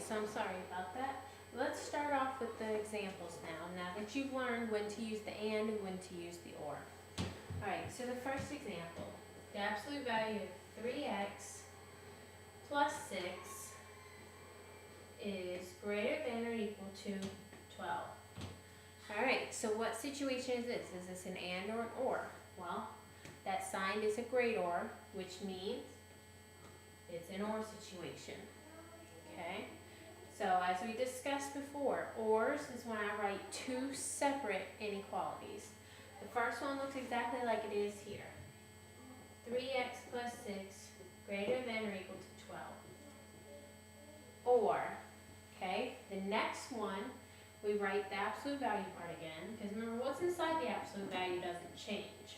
so I'm sorry about that. Let's start off with the examples now that you've learned when to use the and when to use the or. Alright, so the first example, the absolute value of 3x plus 6 is greater than or equal to 12. Alright, so what situation is this? Is this an and or an or? Well, that sign is a greater, which means it's an or situation. Okay? So as we discussed before, ors is when I write two separate inequalities. The first one looks exactly like it is here. 3x plus 6 greater than or equal to 12. Or, okay, the next one, we write the absolute value part again, because remember what's inside the absolute value doesn't change.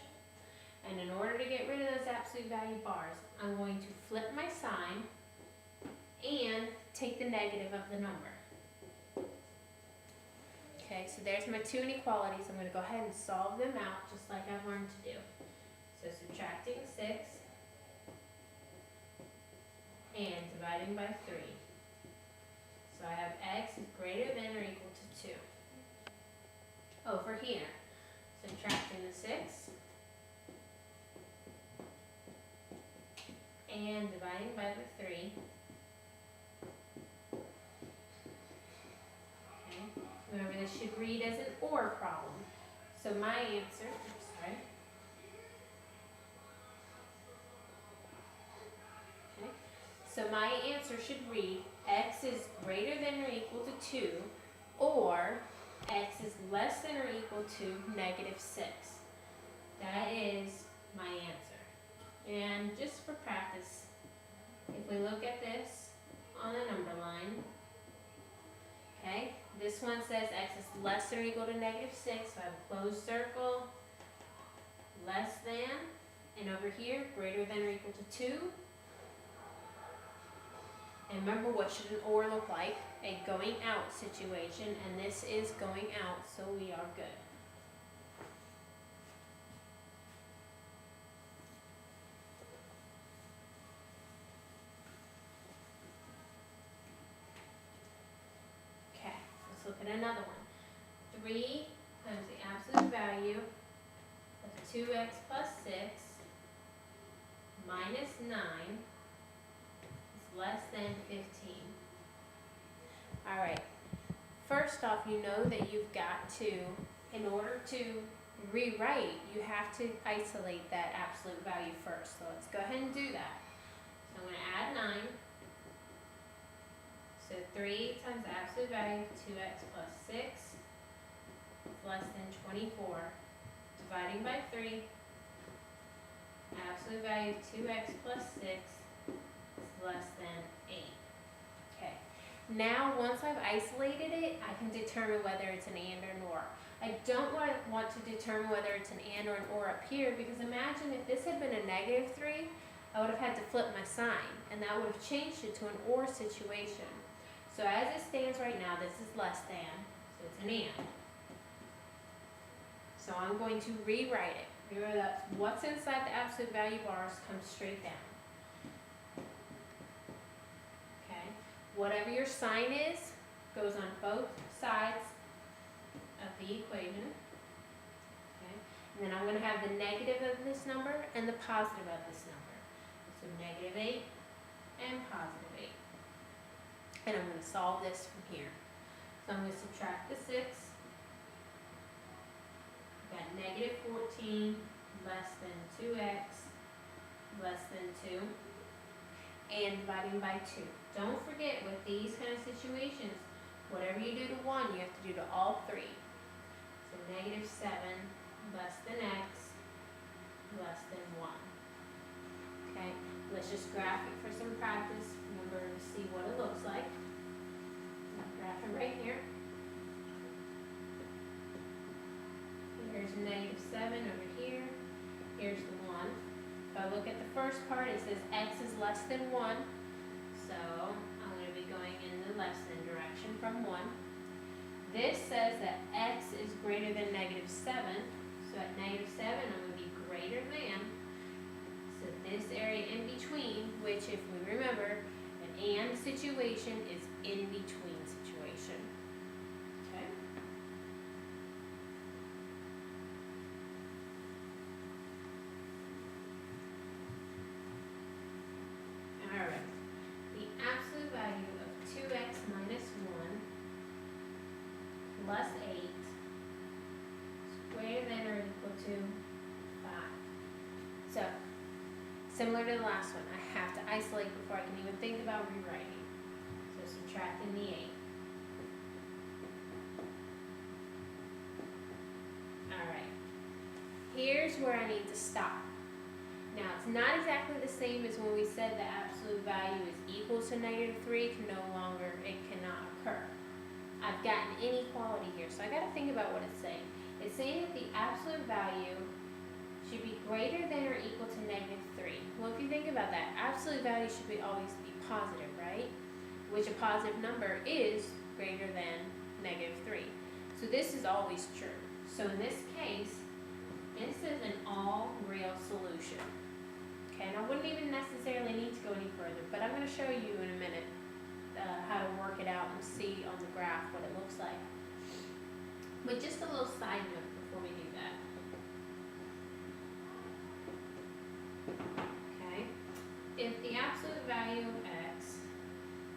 And in order to get rid of those absolute value bars, I'm going to flip my sign and take the negative of the number. Okay, so there's my two inequalities. I'm going to go ahead and solve them out just like I've learned to do. So subtracting 6 and dividing by 3. So I have x is greater than or equal to 2. Over here, subtracting the 6 and dividing by the 3. Okay. Remember, this should read as an or problem. So my answer, So my answer should read x is greater than or equal to 2, or x is less than or equal to negative 6. That is my answer. And just for practice, if we look at this on a number line, okay, this one says x is less than or equal to negative 6, so I have a closed circle, less than, and over here, greater than or equal to 2. And remember, what should an or look like? A going out situation, and this is going out, so we are good. Okay, let's look at another one. 3 times the absolute value of 2x plus 6 minus 9 less than 15. Alright, first off, you know that you've got to, in order to rewrite, you have to isolate that absolute value first. So let's go ahead and do that. So I'm going to add 9. So 3 times the absolute value of 2x plus 6 is less than 24. Dividing by 3, absolute value of 2x plus 6 less than 8. Okay. Now, once I've isolated it, I can determine whether it's an and or an or. I don't want to determine whether it's an and or an or up here, because imagine if this had been a negative 3, I would have had to flip my sign, and that would have changed it to an or situation. So as it stands right now, this is less than, so it's an and. So I'm going to rewrite it. Remember that what's inside the absolute value bars comes straight down. Whatever your sign is, goes on both sides of the equation. Okay? And then I'm going to have the negative of this number and the positive of this number. So negative 8 and positive 8. And I'm going to solve this from here. So I'm going to subtract the 6. I've got negative 14 less than 2x less than 2. And dividing by 2. Don't forget, with these kind of situations, whatever you do to 1, you have to do to all 3. So negative 7 less than x less than 1. Okay, let's just graph it for some practice. Remember to see what it looks like. I'll graph it right here. Here's negative 7 over here. Here's the 1. If I look at the first part, it says x is less than 1. So I'm going to be going in the less than direction from 1. This says that x is greater than negative 7. So at negative 7, I'm going to be greater than. So this area in between, which if we remember, an and situation is in between situation. Okay? Alright. The absolute value of 2x minus 1 plus 8 is greater than or equal to 5. So, similar to the last one, I have to isolate before I can even think about rewriting. So subtracting the 8. Alright. Here's where I need to stop. Now, it's not exactly the same as when we said the absolute value is equal to negative 3, it cannot occur. I've got an inequality here, so I got to think about what it's saying. It's saying that the absolute value should be greater than or equal to negative 3. Well, if you think about that, absolute value should always be positive, right? Which a positive number is greater than negative 3. So this is always true. So in this case, this is an all real solution. Okay, and I wouldn't even necessarily need to go any further, but I'm going to show you in a minute how to work it out and see on the graph what it looks like. But just a little side note before we do that. Okay, if the absolute value of x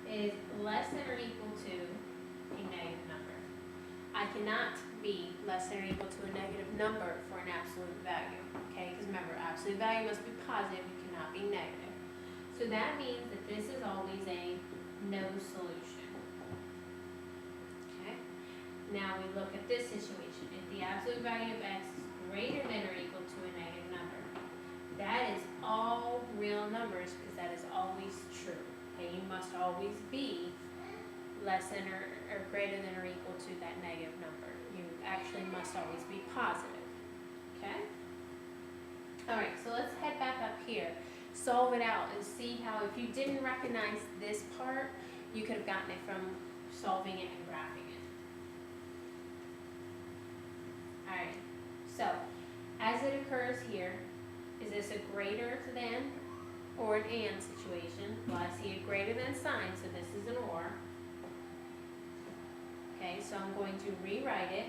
is less than or equal to a negative number, I cannot be less than or equal to a negative number for an absolute value. Okay, because remember, absolute value must be positive, it cannot be negative. So that means that this is always a no solution. Okay, now we look at this situation. If the absolute value of x is greater than or equal to a negative number, that is all real numbers because that is always true. Okay, you must always be less than or greater than or equal to that negative number. You actually must always be positive. Okay? Alright, so let's head back up here, solve it out, and see how, if you didn't recognize this part, you could have gotten it from solving it and graphing it. Alright, so as it occurs here, is this a greater than or an and situation? Well, I see a greater than sign, so this is an or. Okay, so I'm going to rewrite it